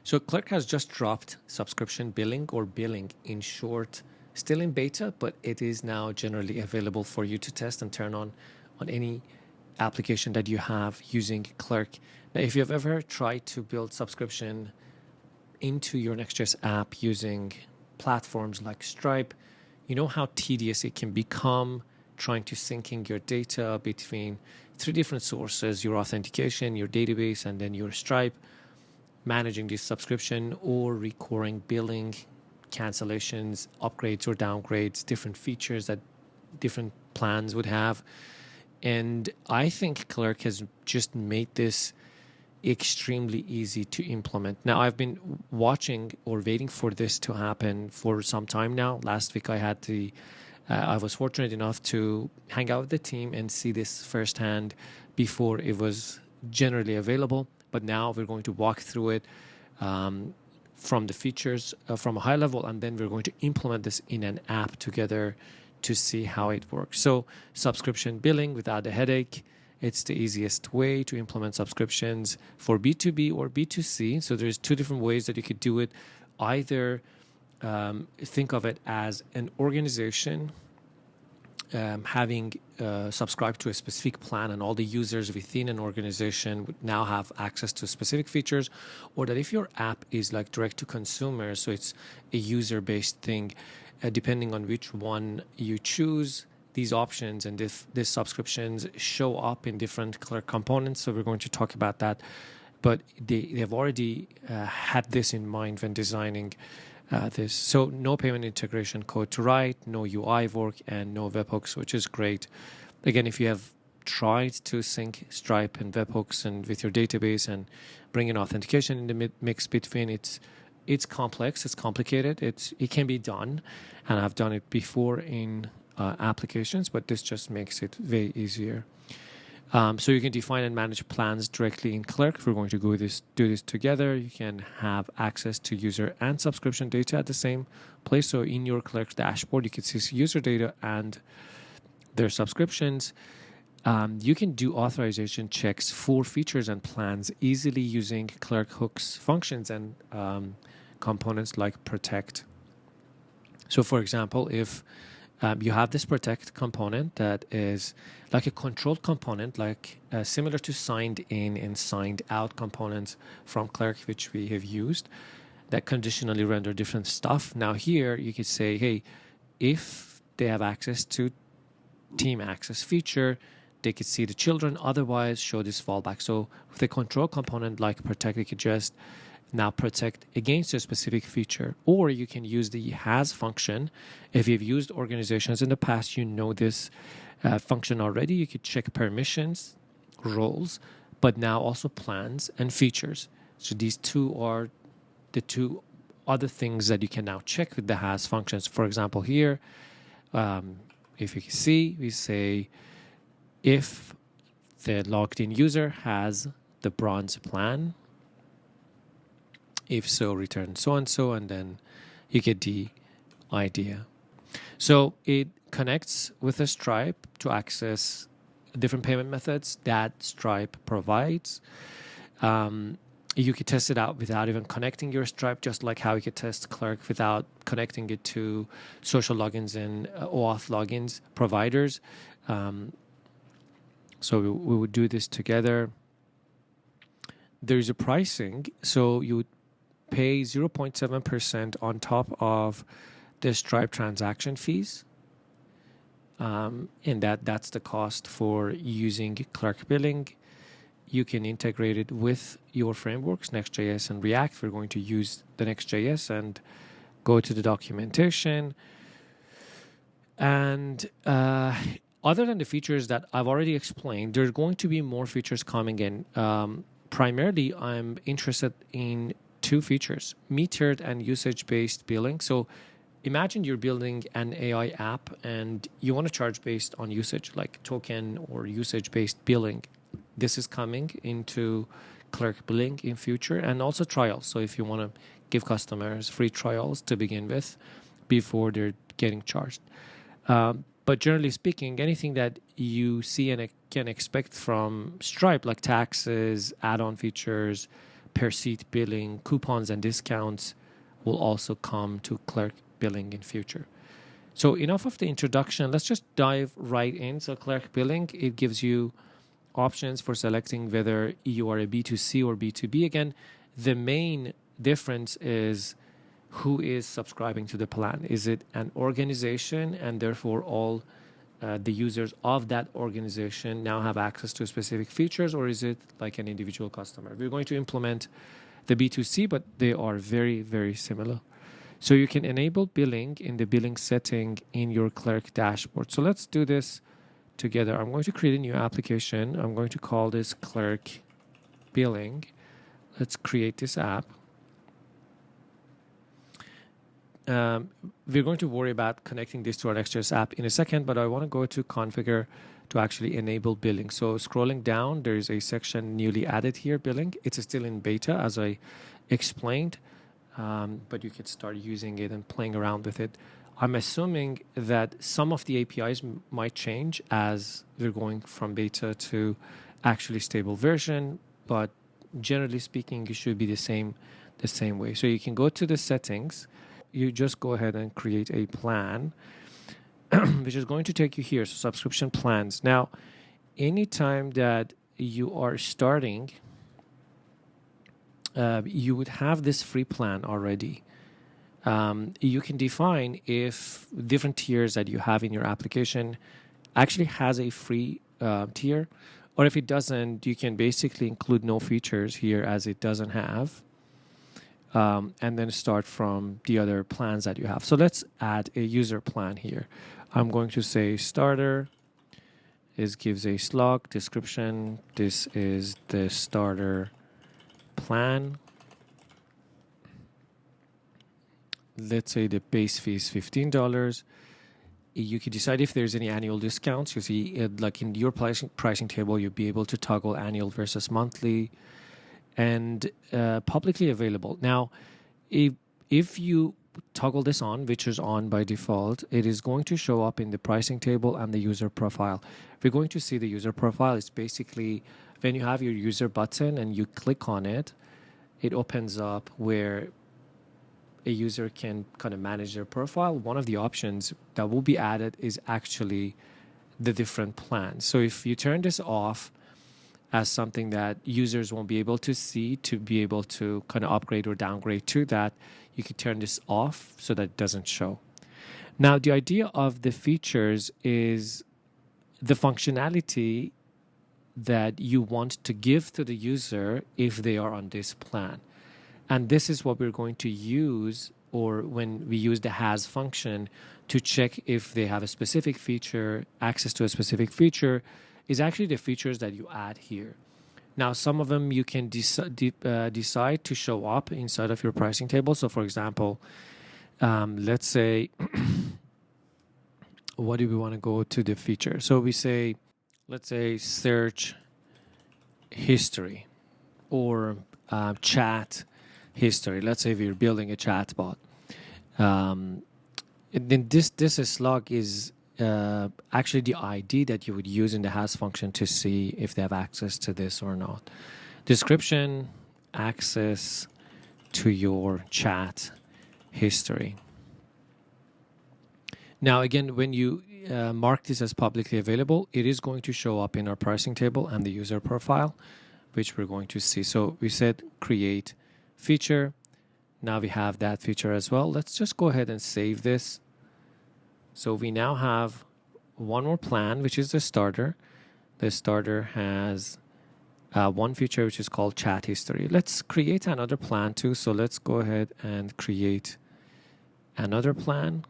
So Clerk has just dropped subscription billing, or billing in short, still in beta, but it is now generally available for you to test and turn on any application that you have using Clerk. Now, if you've ever tried to build subscription into your Next.js app using platforms like Stripe, you know how tedious it can become trying to syncing your data between three different sources: your authentication, your database, and then your Stripe, managing this subscription or recurring billing, cancellations, upgrades or downgrades, different features that different plans would have. And I think Clerk has just made this extremely easy to implement. Now, I've been watching or waiting for this to happen for some time now. Last week, I was fortunate enough to hang out with the team and see this firsthand before it was generally available. But now we're going to walk through it from the features from a high level, and then we're going to implement this in an app together to see how it works. So subscription billing without a headache. It's the easiest way to implement subscriptions for B2B or B2C. So there's two different ways that you could do it. Either think of it as an organization having subscribed to a specific plan, and all the users within an organization would now have access to specific features, or that if your app is like direct to consumer, so it's a user-based thing, depending on which one you choose, these options and these subscriptions show up in different Clerk components. So we're going to talk about that. But they've already had this in mind when designing this. So no payment integration code to write, no UI work, and no webhooks, which is great. Again, if you have tried to sync Stripe and webhooks and with your database and bring in authentication in the mix between, it's complex, it's complicated, it can be done, and I've done it before in applications, but this just makes it way easier. So you can define and manage plans directly in Clerk. We're going to do this together. You can have access to user and subscription data at the same place. So in your Clerk dashboard, you can see user data and their subscriptions. You can do authorization checks for features and plans easily using Clerk hooks, functions, and components like protect. So for example, if you have this protect component that is like a controlled component, like similar to signed in and signed out components from Clerk, which we have used, that conditionally render different stuff. Now here you could say, hey, if they have access to team access feature, they could see the children, otherwise show this fallback. So with a control component like protect, you could just now protect against a specific feature. Or you can use the has function. If you've used organizations in the past, you know this function already. You could check permissions, roles, but now also plans and features. So these two are the two other things that you can now check with the has functions. For example, here, if you can see, we say if the logged in user has the bronze plan, if so, return so-and-so, and then you get the idea. So it connects with a Stripe to access different payment methods that Stripe provides. You could test it out without even connecting your Stripe, just like how you could test Clerk without connecting it to social logins and OAuth logins providers. So we would do this together. There's a pricing, so you would pay 0.7% on top of the Stripe transaction fees. And that's the cost for using Clerk Billing. You can integrate it with your frameworks, Next.js and React. We're going to use the Next.js and go to the documentation. And other than the features that I've already explained, there's going to be more features coming in. Primarily, I'm interested in two features: metered and usage-based billing. So imagine you're building an AI app and you want to charge based on usage, like token or usage-based billing. This is coming into Clerk Billing in future, and also trials. So if you want to give customers free trials to begin with before they're getting charged. But generally speaking, anything that you see and can expect from Stripe, like taxes, add-on features, per seat billing, coupons and discounts will also come to Clerk Billing in future. So enough of the introduction. Let's just dive right in. So Clerk Billing, it gives you options for selecting whether you are a B2C or B2B. Again, the main difference is who is subscribing to the plan. Is it an organization, and therefore all the users of that organization now have access to specific features, or is it like an individual customer? We're going to implement the B2C, but they are very, very similar. So you can enable billing in the billing setting in your Clerk dashboard. So let's do this together. I'm going to create a new application. I'm going to call this Clerk Billing. Let's create this app. We're going to worry about connecting this to our Next.js app in a second, but I want to go to configure to actually enable billing. So scrolling down, there is a section newly added here, billing. It's still in beta, as I explained, but you could start using it and playing around with it. I'm assuming that some of the APIs might change as we're going from beta to actually stable version, but generally speaking, it should be the same way. So you can go to the settings. You just go ahead and create a plan, which is going to take you here. So subscription plans. Now, anytime that you are starting, you would have this free plan already. You can define if different tiers that you have in your application actually has a free tier, or if it doesn't, you can basically include no features here as it doesn't have. And then start from the other plans that you have. So let's add a user plan here. I'm going to say starter. This gives a slug description. This is the starter plan. Let's say the base fee is $15. You can decide if there's any annual discounts. You see, like in your pricing table, you'll be able to toggle annual versus monthly, and publicly available. Now, if you toggle this on, which is on by default, it is going to show up in the pricing table and the user profile. We're going to see the user profile. It's basically when you have your user button and you click on it, it opens up where a user can kind of manage their profile. One of the options that will be added is actually the different plans. So if you turn this off as something that users won't be able to see, to be able to kind of upgrade or downgrade to that, you could turn this off so that it doesn't show. Now, the idea of the features is the functionality that you want to give to the user if they are on this plan. And this is what we're going to use, or when we use the has function to check if they have a specific feature, access to a specific feature, is actually the features that you add here. Now, some of them you can decide to show up inside of your pricing table. So, for example, let's say, what do we want to go to the feature? So we say, let's say search history or chat history. Let's say we're building a chat bot. Then this slug is actually the ID that you would use in the has function to see if they have access to this or not. Description, access to your chat history. Now, again, when you mark this as publicly available, it is going to show up in our pricing table and the user profile, which we're going to see. So we said create feature. Now we have that feature as well. Let's just go ahead and save this. So we now have one more plan, which is the starter. The starter has one feature, which is called chat history. Let's create another plan too. So let's go ahead and create another plan.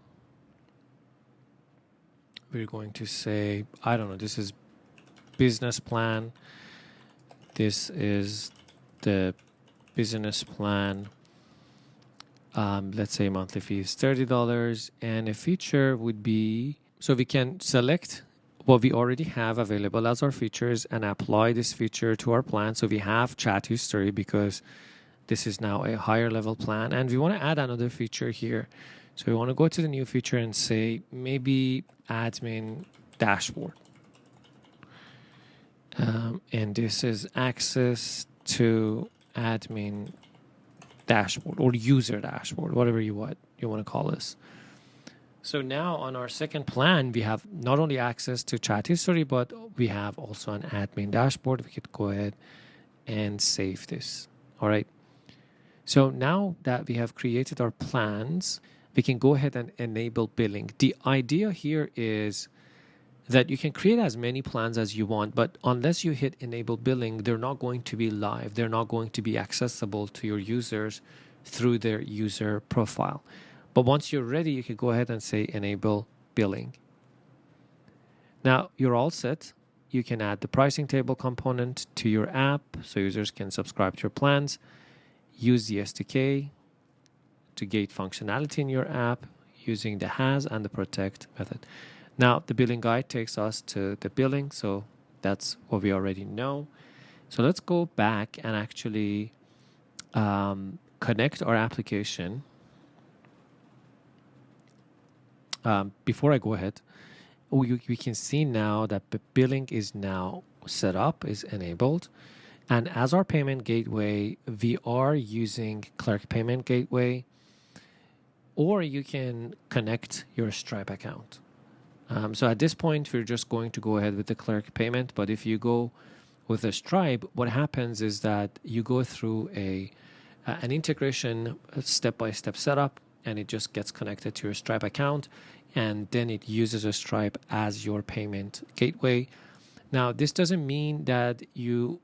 We're going to say, I don't know, this is business plan. This is the business plan. Let's say monthly fee is $30, and a feature would be, so we can select what we already have available as our features and apply this feature to our plan. So we have chat history because this is now a higher level plan, and we want to add another feature here. So we want to go to the new feature and say maybe admin dashboard. And this is access to admin dashboard or user dashboard, whatever you want to call this. So now on our second plan, we have not only access to chat history, but we have also an admin dashboard. We could go ahead and save this. All right. So now that we have created our plans, we can go ahead and enable billing. The idea here is that you can create as many plans as you want, but unless you hit enable billing, they're not going to be live. They're not going to be accessible to your users through their user profile. But once you're ready, you can go ahead and say enable billing. Now you're all set. You can add the pricing table component to your app so users can subscribe to your plans. Use the SDK to gate functionality in your app using the has and the protect method. Now the billing guide takes us to the billing, so that's what we already know. So let's go back and actually connect our application. Before I go ahead, we can see now that the billing is now set up, is enabled. And as our payment gateway, we are using Clerk Payment Gateway, or you can connect your Stripe account. So at this point, we're just going to go ahead with the Clerk Payment. But if you go with a Stripe, what happens is that you go through an integration step-by-step setup, and it just gets connected to your Stripe account, and then it uses a Stripe as your payment gateway. Now, this doesn't mean that you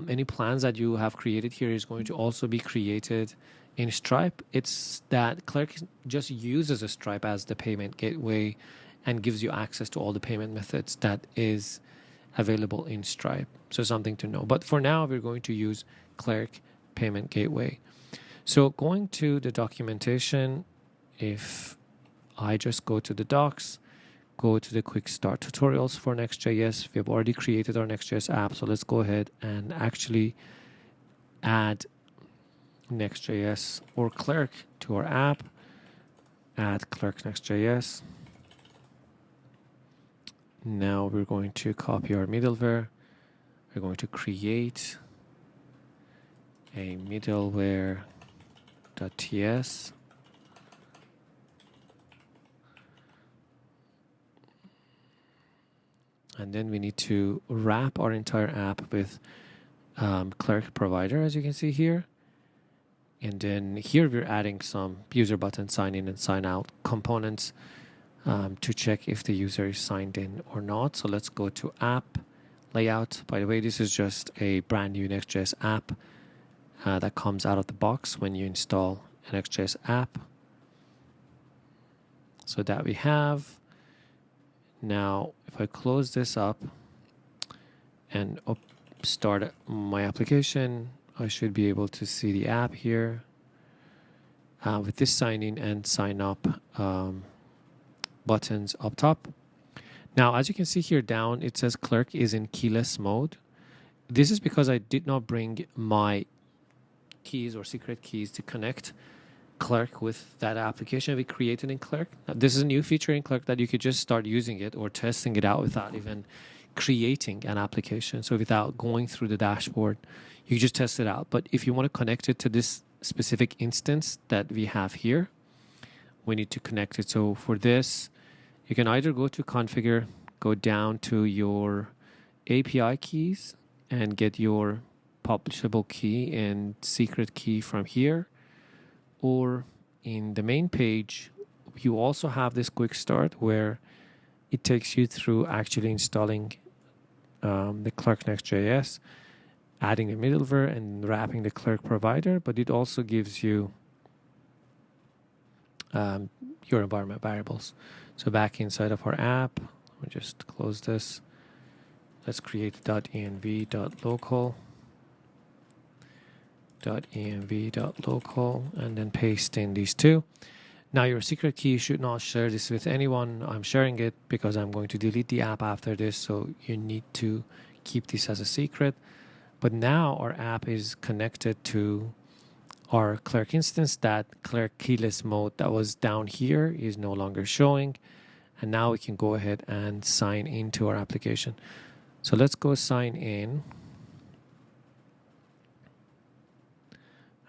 any plans that you have created here is going to also be created in Stripe. It's that Clerk just uses a Stripe as the payment gateway and gives you access to all the payment methods that is available in Stripe. So something to know. But for now, we're going to use Clerk Payment Gateway. So going to the documentation, if I just go to the docs, go to the quick start tutorials for Next.js. We've already created our Next.js app. So let's go ahead and actually add Next.js or Clerk to our app. Add Clerk Next.js. Now we're going to copy our middleware. We're going to create a middleware.ts. And then we need to wrap our entire app with Clerk Provider, as you can see here. And then here we're adding some user button sign in and sign out components to check if the user is signed in or not. So let's go to app layout. By the way, this is just a brand new Next.js app that comes out of the box when you install a Next.js app. So that we have. Now, if I close this up and start my application, I should be able to see the app here with this sign in and sign up buttons up top. Now, as you can see here down, it says Clerk is in keyless mode. This is because I did not bring my keys or secret keys to connect Clerk with that application we created in Clerk. Now, this is a new feature in Clerk that you could just start using it or testing it out without even creating an application. So without going through the dashboard, you just test it out. But if you want to connect it to this specific instance that we have here, we need to connect it. So for this, you can either go to configure, go down to your API keys and get your publishable key and secret key from here. Or in the main page, you also have this quick start where it takes you through actually installing the Clerk Next.js, adding the middleware and wrapping the Clerk provider, but it also gives you your environment variables. So back inside of our app, we just close this. Let's create .env.local. .env.local and then paste in these two. Now your secret key should not share this with anyone. I'm sharing it because I'm going to delete the app after this, so you need to keep this as a secret. But now our app is connected to our Clerk instance. That Clerk keyless mode that was down here is no longer showing, and now we can go ahead and sign into our application. So let's go sign in.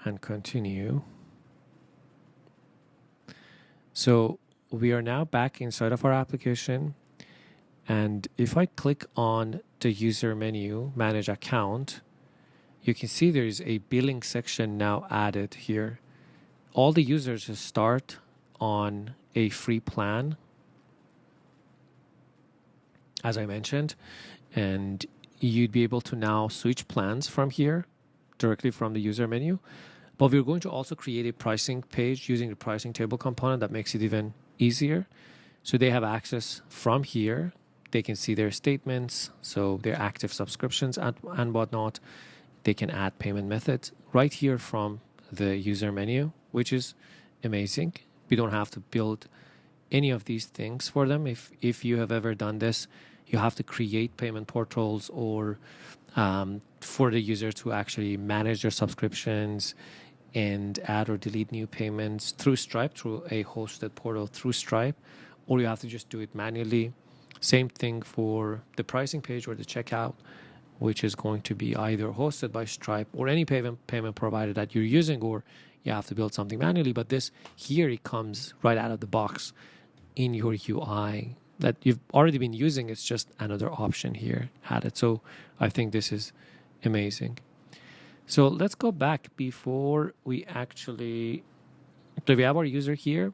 and continue. So we are now back inside of our application. And if I click on the user menu, manage account, you can see there is a billing section now added here. All the users start on a free plan, as I mentioned, and you'd be able to now switch plans from here directly from the user menu. But we're going to also create a pricing page using the pricing table component that makes it even easier. So they have access from here. They can see their statements, so their active subscriptions and whatnot. They can add payment methods right here from the user menu, which is amazing. We don't have to build any of these things for them. If you have ever done this, you have to create payment portals or for the user to actually manage their subscriptions and add or delete new payments through Stripe, through a hosted portal through Stripe, or you have to just do it manually. Same thing for the pricing page or the checkout, which is going to be either hosted by Stripe or any payment provider that you're using, or you have to build something manually. But this here, it comes right out of the box in your UI that you've already been using. It's just another option here added. So I think this is amazing. So let's go back before we actually, so we have our user here.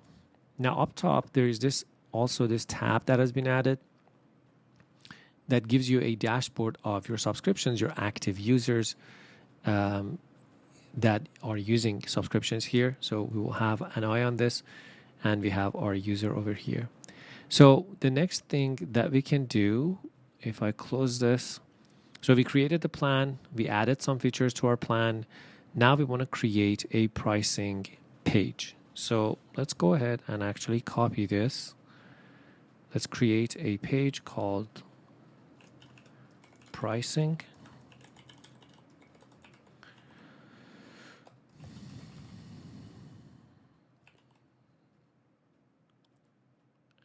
Now up top, there is this tab that has been added that gives you a dashboard of your subscriptions, your active users that are using subscriptions here. So we will have an eye on this, and we have our user over here. So the next thing that we can do, if I close this, so we created the plan, we added some features to our plan. Now we want to create a pricing page. So let's go ahead and actually copy this. Let's create a page called pricing.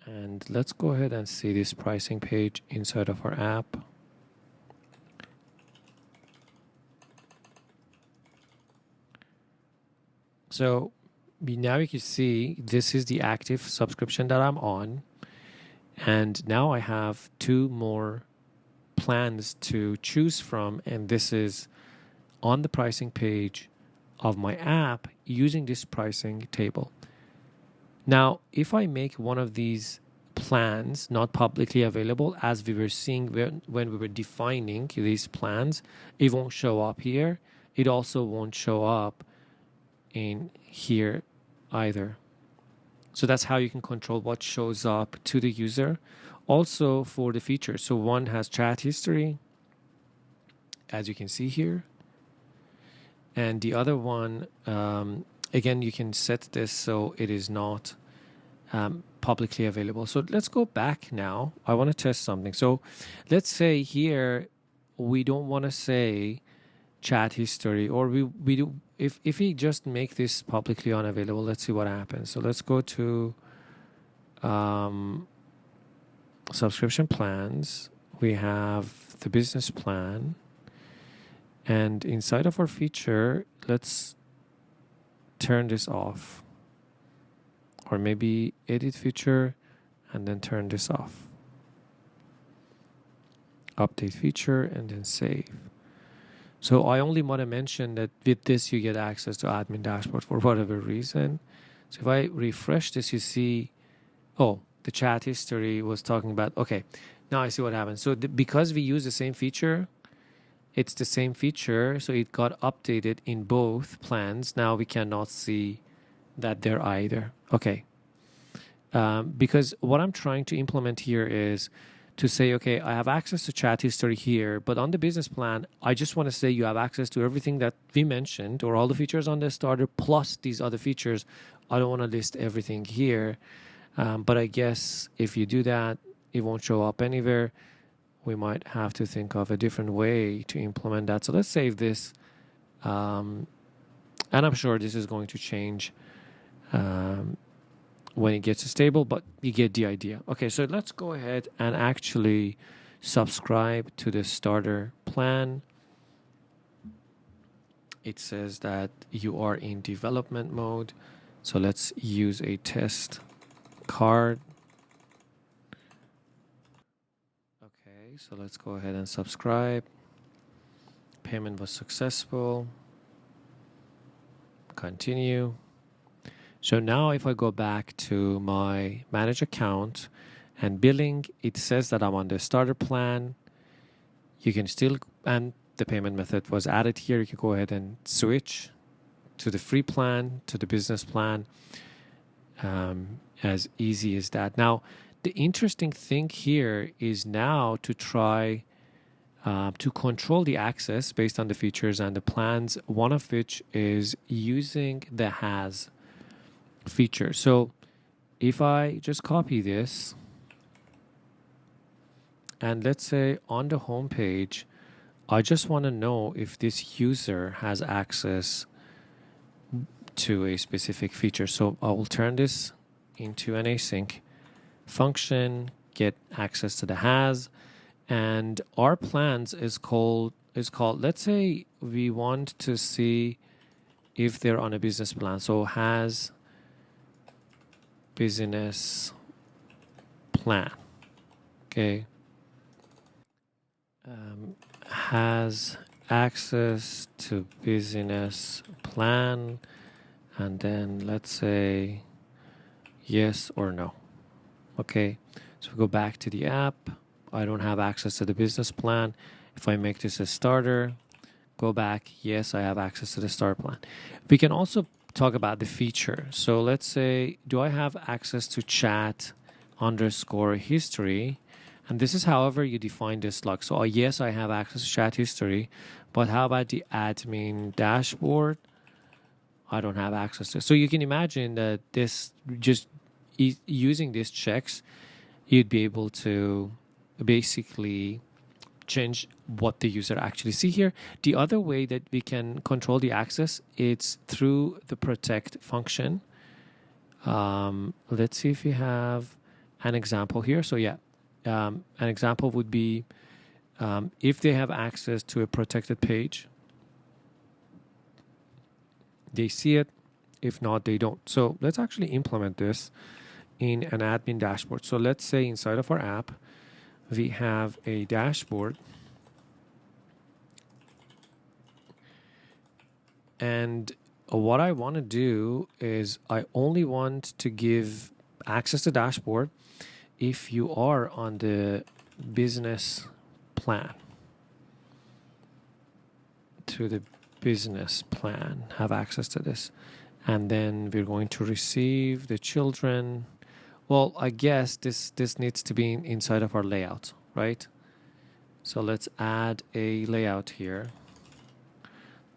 And let's go ahead and see this pricing page inside of our app. So now you can see this is the active subscription that I'm on. And now I have two more plans to choose from. And this is on the pricing page of my app using this pricing table. Now, if I make one of these plans not publicly available, as we were seeing when we were defining these plans, it won't show up here. It also won't show up in here either. So that's how you can control what shows up to the user. Also for the features. So one has chat history, as you can see here. And the other one, again, you can set this so it is not publicly available. So let's go back now. I want to test something. So let's say here we don't want to say chat history, or we do. If we just make this publicly unavailable, let's see what happens. So let's go to subscription plans. We have the business plan. And inside of our feature, let's turn this off. Or maybe edit feature and then turn this off. Update feature and then save. So I only want to mention that with this, you get access to admin dashboard for whatever reason. So if I refresh this, you see, oh, the chat history was talking about, okay, now I see what happens. So because we use the same feature, it's the same feature. So it got updated in both plans. Now we cannot see that there either. Okay. Because what I'm trying to implement here is to say, okay, I have access to chat history here, but on the business plan, I just want to say you have access to everything that we mentioned or all the features on the starter plus these other features. I don't want to list everything here. But I guess if you do that, it won't show up anywhere. We might have to think of a different way to implement that. So let's save this. And I'm sure this is going to change when it gets stable, but you get the idea. Okay, so let's go ahead and actually subscribe to the starter plan. it says that you are in development mode. So let's use a test card. Okay, so let's go ahead and subscribe. Payment was successful. Continue. So now if I go back to my manage account and billing, it says that I'm on the starter plan. You can still, and the payment method was added here. You can go ahead and switch to the free plan, to the business plan. As easy as that. Now, the interesting thing here is now to try to control the access based on the features and the plans, one of which is using the has feature. So if I just copy this, and let's say on the home page, I just want to know if this user has access to a specific feature. So I will turn this into an async function, get access to the has, and our plans is called, let's say we want to see if they're on a business plan. So has business plan. Okay. Has access to business plan, and then let's say yes or no. Okay, so we go back to the app. I don't have access to the business plan. If I make this a starter, go back, yes, I have access to the starter plan. We can also talk about the feature. So let's say, do I have access to chat underscore history? And this is however you define this log. So yes, I have access to chat history, but how about the admin dashboard? I don't have access to. So you can imagine that this, just using these checks, you'd be able to basically change what the user actually see here. The other way that we can control the access, it's through the protect function. Let's see if we have an example here. So yeah, an example would be if they have access to a protected page, they see it. If not, they don't. So let's actually implement this in an admin dashboard. So let's say inside of our app, we have a dashboard. And what I want to do is I only want to give access to dashboard if you are on the business plan. To the business plan, have access to this. And then we're going to receive the children. Well, I guess this needs to be inside of our layout, right? So let's add a layout here.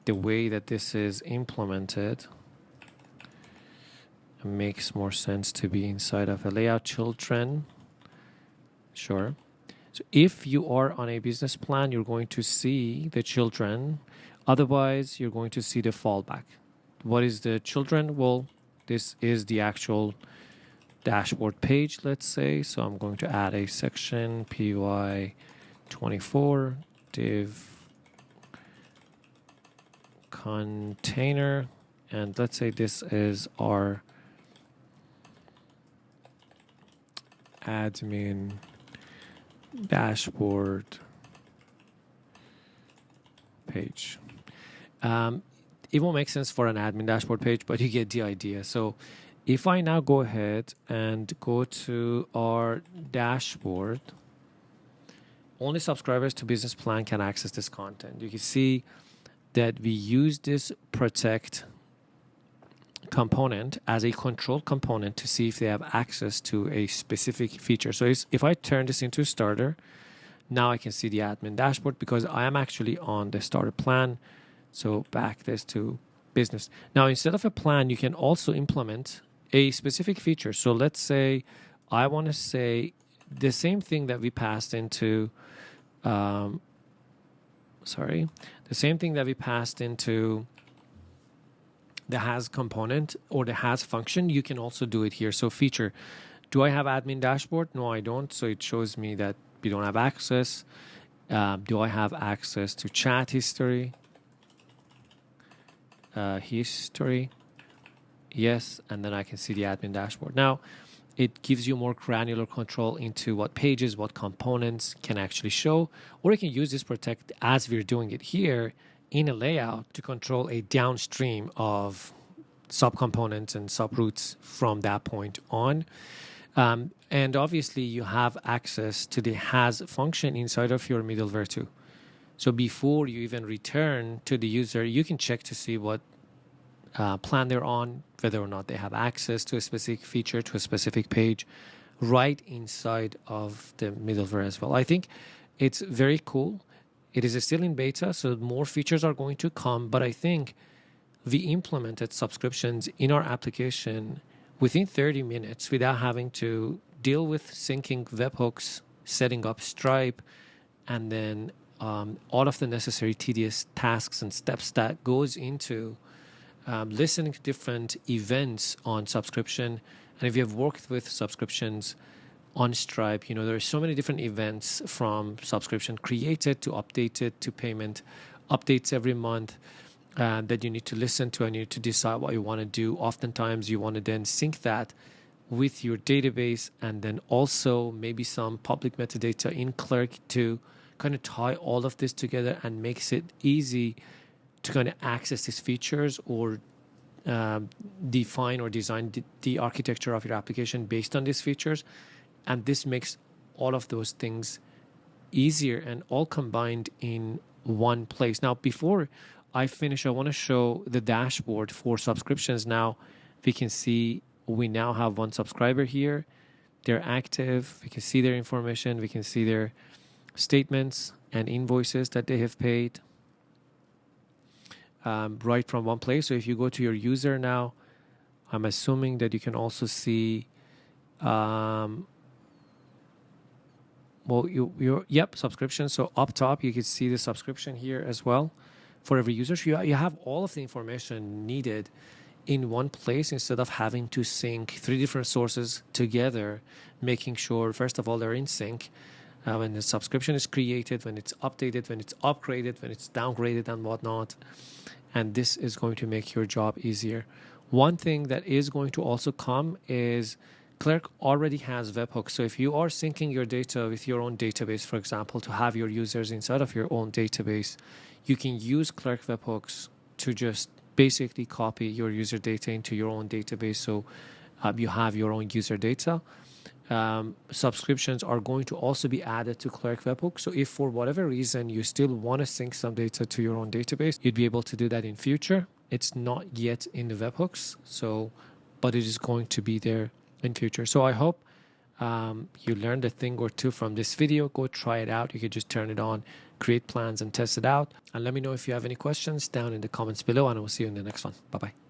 The way that this is implemented makes more sense to be inside of a layout. Children, sure. So if you are on a business plan, you're going to see the children. Otherwise, you're going to see the fallback. What is the children? Well, this is the actual dashboard page, let's say. So I'm going to add a section, py24 div container, and let's say this is our admin dashboard page. It won't make sense for an admin dashboard page, but you get the idea. So if I now go ahead and go to our dashboard, only subscribers to business plan can access this content. You can see that we use this protect component as a control component to see if they have access to a specific feature. So if I turn this into starter, now I can see the admin dashboard because I am actually on the starter plan. So back this to business. Now, instead of a plan, you can also implement a specific feature. So let's say I want to say the same thing that we passed into, the same thing that we passed into the has component or the has function, you can also do it here. So feature, do I have admin dashboard? No, I don't. So it shows me that we don't have access. Do I have access to chat history? history. Yes, and then I can see the admin dashboard. Now, it gives you more granular control into what pages, what components can actually show, or you can use this protect as we're doing it here in a layout to control a downstream of subcomponents and subroutes from that point on. And obviously, you have access to the has function inside of your middleware too. So before you even return to the user, you can check to see what plan they're on, whether or not they have access to a specific feature, to a specific page, right inside of the middleware as well. I think it's very cool. It is still in beta, so more features are going to come, but I think we implemented subscriptions in our application within 30 minutes without having to deal with syncing webhooks, setting up Stripe, and then all of the necessary tedious tasks and steps that goes into listening to different events on subscription. And if you have worked with subscriptions on Stripe, there are so many different events from subscription created to updated to payment updates every month that you need to listen to and you need to decide what you want to do. Oftentimes you want to then sync that with your database and then also maybe some public metadata in Clerk to kind of tie all of this together and makes it easy to kind of access these features or define or design the architecture of your application based on these features. And this makes all of those things easier and all combined in one place. Now, before I finish, I want to show the dashboard for subscriptions. Now, we can see we now have one subscriber here. They're active. We can see their information. We can see their statements and invoices that they have paid right from one place. So if you go to your user now, I'm assuming that you can also see subscription. So up top, you can see the subscription here as well for every user. So you have all of the information needed in one place instead of having to sync three different sources together, making sure, first of all, they're in sync. When the subscription is created, when it's updated, when it's upgraded, when it's downgraded and whatnot. And this is going to make your job easier. One thing that is going to also come is Clerk already has webhooks. So if you are syncing your data with your own database, for example, to have your users inside of your own database, you can use Clerk webhooks to just basically copy your user data into your own database. So you have your own user data. Subscriptions are going to also be added to Clerk webhooks. So if for whatever reason you still want to sync some data to your own database, you'd be able to do that in future. It's not yet in the webhooks, but it is going to be there in future. So I hope you learned a thing or two from this video. Go try it out. You can just turn it on, create plans and test it out. And let me know if you have any questions down in the comments below, and I will see you in the next one. Bye-bye.